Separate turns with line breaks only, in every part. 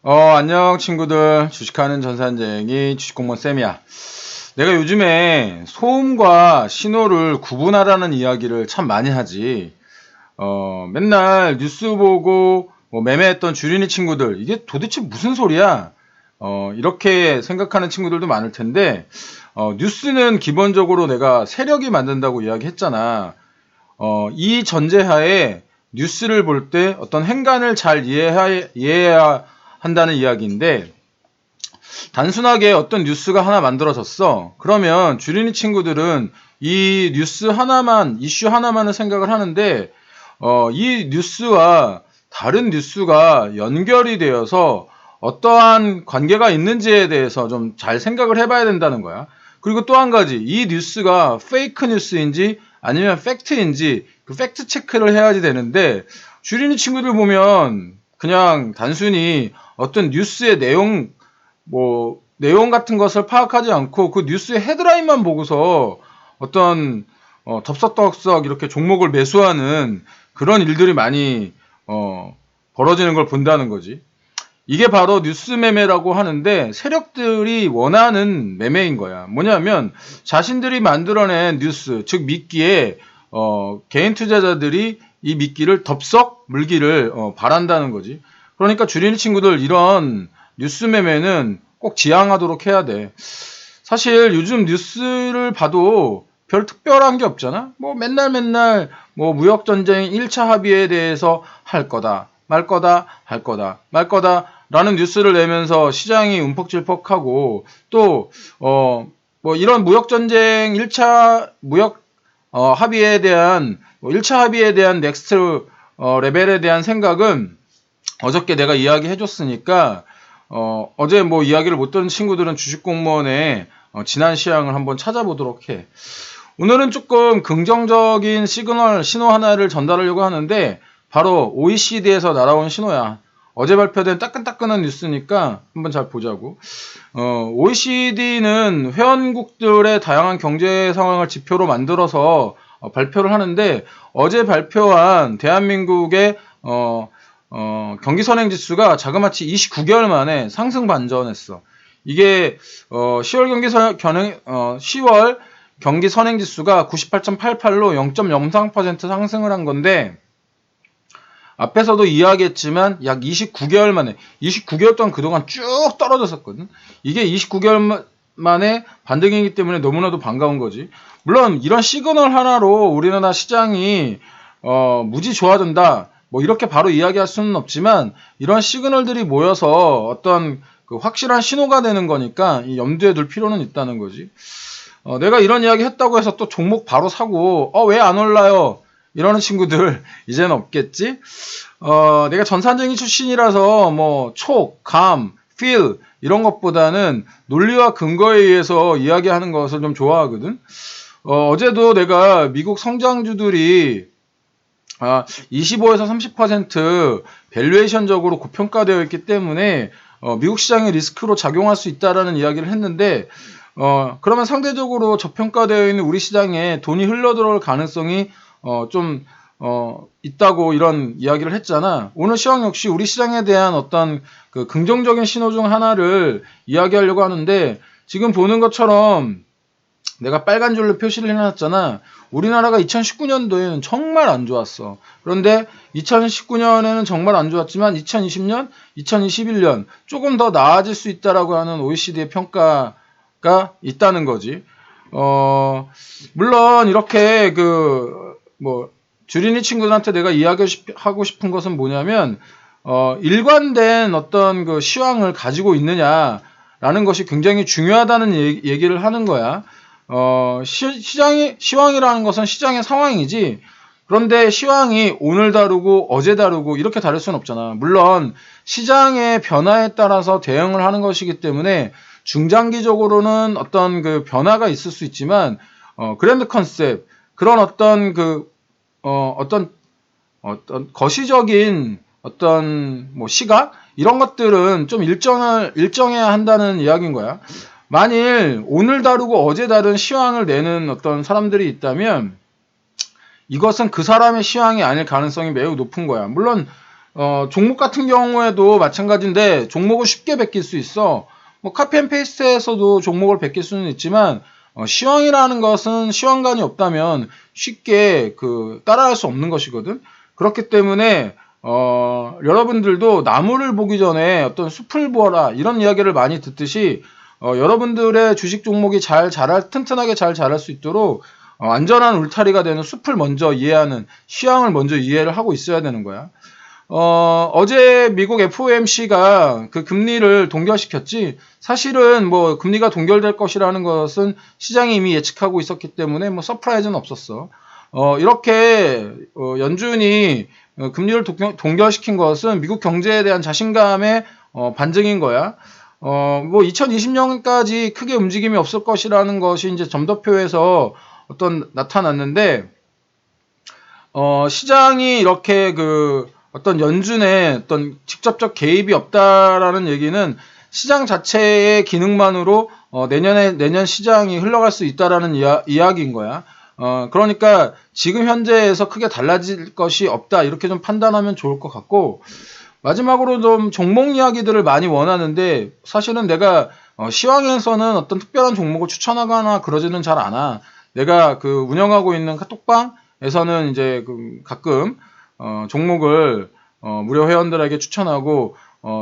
안녕 친구들. 주식하는 전산쟁이 주식공무원 쌤이야. 내가 요즘에 소음과 신호를 구분하라는 이야기를 참 많이 하지. 맨날 뉴스 보고 뭐 매매했던 주린이 친구들, 이게 도대체 무슨 소리야? 이렇게 생각하는 친구들도 많을 텐데, 뉴스는 기본적으로 내가 세력이 만든다고 이야기했잖아. 이 전제하에 뉴스를 볼 때 어떤 행간을 잘 이해해야 한다는 이야기인데, 단순하게 어떤 뉴스가 하나 만들어졌어. 그러면 주린이 친구들은 이 뉴스 하나만, 이슈 하나만을 생각을 하는데, 이 뉴스와 다른 뉴스가 연결이 되어서 어떠한 관계가 있는지에 대해서 좀 잘 생각을 해봐야 된다는 거야. 그리고 또 한 가지, 이 뉴스가 페이크 뉴스인지 아니면 팩트인지 그 팩트 체크를 해야지 되는데, 주린이 친구들 보면 그냥 단순히 어떤 뉴스의 내용 같은 것을 파악하지 않고 그 뉴스의 헤드라인만 보고서 어떤 덥석덥석 이렇게 종목을 매수하는 그런 일들이 많이 벌어지는 걸 본다는 거지. 이게 바로 뉴스 매매라고 하는데, 세력들이 원하는 매매인 거야. 뭐냐면 자신들이 만들어낸 뉴스, 즉 미끼에 개인 투자자들이 이 미끼를 덥석 물기를 바란다는 거지. 그러니까 주린 친구들, 이런 뉴스 매매는 꼭 지양하도록 해야 돼. 사실 요즘 뉴스를 봐도 별 특별한 게 없잖아. 뭐 맨날 뭐 무역전쟁 1차 합의에 대해서 할 거다, 말 거다, 할 거다, 말 거다 라는 뉴스를 내면서 시장이 움퍽질퍽하고, 또 뭐 이런 무역전쟁 1차 무역 합의에 대한 1차 합의에 대한 넥스트 레벨에 대한 생각은 어저께 내가 이야기해 줬으니까, 어제 뭐 이야기를 못 들은 친구들은 주식공무원의 지난 시황을 한번 찾아보도록 해. 오늘은 조금 긍정적인 시그널, 신호 하나를 전달하려고 하는데, 바로 OECD에서 날아온 신호야. 어제 발표된 따끈따끈한 뉴스니까 한번 잘 보자고. OECD는 회원국들의 다양한 경제 상황을 지표로 만들어서 발표를 하는데, 어제 발표한 대한민국의 경기 선행 지수가 자그마치 29개월 만에 상승 반전했어. 이게 10월 경기 선행 지수가 98.88로 0.03% 상승을 한 건데, 앞에서도 이야기했지만 약 29개월 만에, 29개월 동안 그동안 쭉 떨어졌었거든. 이게 29개월 만에 반등이기 때문에 너무나도 반가운 거지. 물론 이런 시그널 하나로 우리나라 시장이 무지 좋아진다, 뭐 이렇게 바로 이야기할 수는 없지만, 이런 시그널들이 모여서 어떤 그 확실한 신호가 되는 거니까 염두에 둘 필요는 있다는 거지. 내가 이런 이야기 했다고 해서 또 종목 바로 사고 왜 안 올라요 이러는 친구들 이제는 없겠지. 내가 전산쟁이 출신이라서 뭐 촉, 감, feel 이런 것보다는 논리와 근거에 의해서 이야기하는 것을 좀 좋아하거든. 어제도 내가 미국 성장주들이 25에서 30% 밸류에이션적으로 고평가되어 있기 때문에 미국 시장의 리스크로 작용할 수 있다라는 이야기를 했는데, 그러면 상대적으로 저평가되어 있는 우리 시장에 돈이 흘러들어올 가능성이 좀 있다고 이런 이야기를 했잖아. 오늘 시황 역시 우리 시장에 대한 어떤 그 긍정적인 신호 중 하나를 이야기하려고 하는데, 지금 보는 것처럼 내가 빨간 줄로 표시를 해놨잖아. 우리나라가 2019년도에는 정말 안 좋았어. 그런데 2019년에는 정말 안 좋았지만 2020년, 2021년 조금 더 나아질 수 있다라고 하는 OECD의 평가가 있다는 거지. 물론 이렇게 주린이 친구들한테 내가 이야기하고 싶은 것은 뭐냐면, 일관된 어떤 그 시황을 가지고 있느냐라는 것이 굉장히 중요하다는 얘기를 하는 거야. 시황이라는 것은 시장의 상황이지, 그런데 시황이 오늘 다르고 어제 다르고 이렇게 다를 수는 없잖아. 물론 시장의 변화에 따라서 대응을 하는 것이기 때문에 중장기적으로는 어떤 그 변화가 있을 수 있지만, 그랜드 컨셉, 그런 어떤 어떤 거시적인 어떤 뭐 시각 이런 것들은 좀 일정해야 한다는 이야기인 거야. 만일 오늘 다르고 어제 다른 시황을 내는 어떤 사람들이 있다면 이것은 그 사람의 시황이 아닐 가능성이 매우 높은 거야. 물론 종목 같은 경우에도 마찬가지인데 종목을 쉽게 베낄 수 있어. 뭐 카피 앤 페이스트에서도 종목을 베낄 수는 있지만 시황이라는 것은 시황관이 없다면 쉽게 따라할 수 없는 것이거든. 그렇기 때문에 여러분들도 나무를 보기 전에 어떤 숲을 보아라 이런 이야기를 많이 듣듯이 여러분들의 주식 종목이 튼튼하게 잘 자랄 수 있도록 안전한 울타리가 되는 숲을 먼저 이해하는 시황을 먼저 이해를 하고 있어야 되는 거야. 어제 미국 FOMC가 그 금리를 동결시켰지, 사실은 뭐 금리가 동결될 것이라는 것은 시장이 이미 예측하고 있었기 때문에 뭐 서프라이즈는 없었어. 이렇게 연준이 금리를 동결시킨 것은 미국 경제에 대한 자신감의 반증인 거야. 뭐 2020년까지 크게 움직임이 없을 것이라는 것이 이제 점도표에서 나타났는데, 시장이 이렇게 어떤 연준의 어떤 직접적 개입이 없다라는 얘기는 시장 자체의 기능만으로 내년 시장이 흘러갈 수 있다라는 이야기인 거야. 그러니까 지금 현재에서 크게 달라질 것이 없다, 이렇게 좀 판단하면 좋을 것 같고, 마지막으로 좀 종목 이야기들을 많이 원하는데, 사실은 내가 시황에서는 어떤 특별한 종목을 추천하거나 그러지는 잘 않아. 내가 운영하고 있는 카톡방에서는 이제 가끔 종목을 무료 회원들에게 추천하고,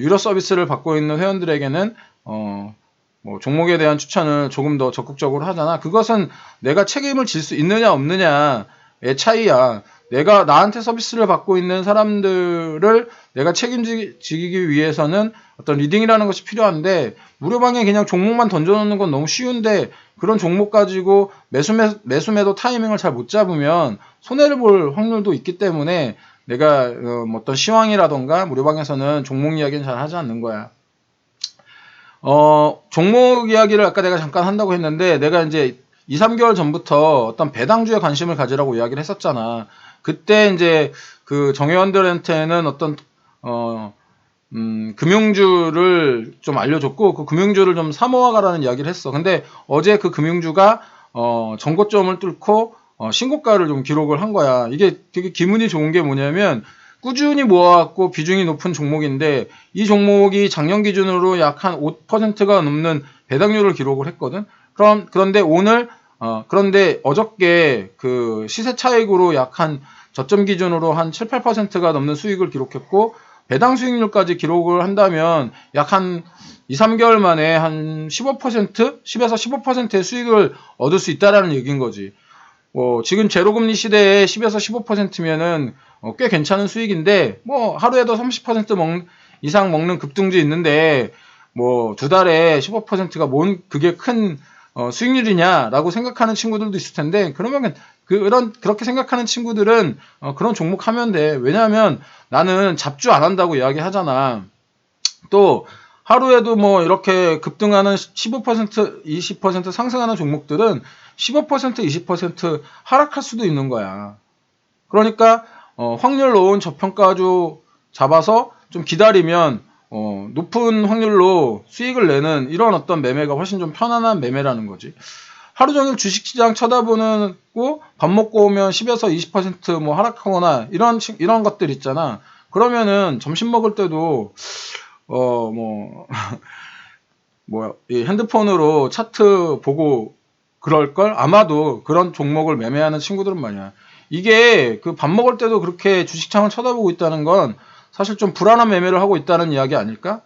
유료 서비스를 받고 있는 회원들에게는 뭐 종목에 대한 추천을 조금 더 적극적으로 하잖아. 그것은 내가 책임을 질 수 있느냐 없느냐의 차이야. 내가 나한테 서비스를 받고 있는 사람들을 내가 책임지기 위해서는 어떤 리딩이라는 것이 필요한데, 무료방에 그냥 종목만 던져놓는 건 너무 쉬운데, 그런 종목 가지고 매수 매도 타이밍을 잘 못 잡으면 손해를 볼 확률도 있기 때문에 내가 뭐 어떤 시황이라던가 무료방에서는 종목 이야기는 잘 하지 않는 거야. 종목 이야기를 아까 내가 잠깐 한다고 했는데, 내가 이제 2, 3개월 전부터 어떤 배당주에 관심을 가지라고 이야기를 했었잖아. 그때 이제 정회원들한테는 어떤 금융주를 좀 알려줬고, 그 금융주를 좀 사모아가라는 이야기를 했어. 근데 어제 그 금융주가 전고점을 뚫고 신고가를 좀 기록을 한 거야. 이게 되게 기분이 좋은 게 뭐냐면, 꾸준히 모아왔고 비중이 높은 종목인데, 이 종목이 작년 기준으로 약 한 5%가 넘는 배당률을 기록을 했거든. 그런데 어저께 시세 차익으로 약 한 저점 기준으로 한 7, 8%가 넘는 수익을 기록했고, 배당 수익률까지 기록을 한다면 약 한 2, 3개월 만에 한 15%, 10에서 15%의 수익을 얻을 수 있다라는 얘기인 거지. 지금 제로금리 시대에 10에서 15%면은 꽤 괜찮은 수익인데, 뭐 하루에도 30% 이상 먹는 급등주 있는데, 뭐 두 달에 15%가 그게 큰 수익률이냐라고 생각하는 친구들도 있을 텐데, 그러면 그렇게 생각하는 친구들은 그런 종목 하면 돼. 왜냐하면 나는 잡주 안 한다고 이야기 하잖아. 또 하루에도 뭐 이렇게 급등하는 15%, 20% 상승하는 종목들은 15%, 20% 하락할 수도 있는 거야. 그러니까 확률 높은 저평가주 잡아서 좀 기다리면 높은 확률로 수익을 내는 이런 어떤 매매가 훨씬 좀 편안한 매매라는 거지. 하루 종일 주식시장 쳐다보고 밥 먹고 오면 10에서 20% 하락하거나 이런 것들 있잖아. 그러면은 점심 먹을 때도 이 핸드폰으로 차트 보고 그럴걸? 아마도 그런 종목을 매매하는 친구들은 많이야. 이게 밥 먹을 때도 그렇게 주식창을 쳐다보고 있다는 건 사실 좀 불안한 매매를 하고 있다는 이야기 아닐까?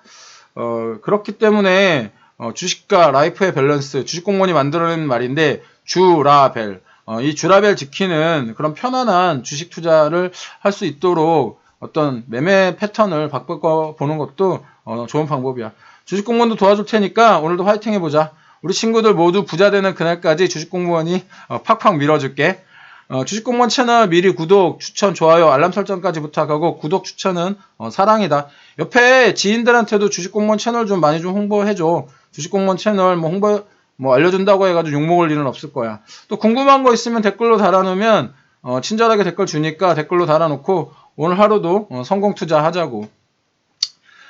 그렇기 때문에 주식과 라이프의 밸런스, 주식공무원이 만들어낸 말인데, 주라벨. 이 주라벨 지키는 그런 편안한 주식 투자를 할 수 있도록 어떤 매매 패턴을 바꿔보는 것도 좋은 방법이야. 주식공무원도 도와줄 테니까 오늘도 화이팅 해보자. 우리 친구들 모두 부자 되는 그날까지 주식공무원이 팍팍 밀어줄게. 주식공무원 채널 미리 구독, 추천, 좋아요, 알람 설정까지 부탁하고, 구독, 추천은 사랑이다. 옆에 지인들한테도 주식공무원 채널 좀 많이 좀 홍보해줘. 주식공무원 채널 알려준다고 해가지고 욕먹을 일은 없을 거야. 또 궁금한 거 있으면 댓글로 달아놓으면 친절하게 댓글 주니까 댓글로 달아놓고 오늘 하루도 성공 투자하자고.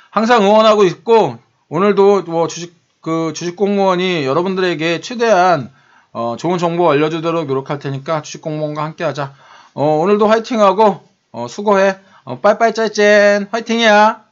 항상 응원하고 있고, 오늘도 주식공무원이 여러분들에게 최대한 좋은 정보 알려주도록 노력할 테니까 주식공무원과 함께 하자. 오늘도 화이팅하고 수고해. 빠이빠이 짤젠 화이팅이야.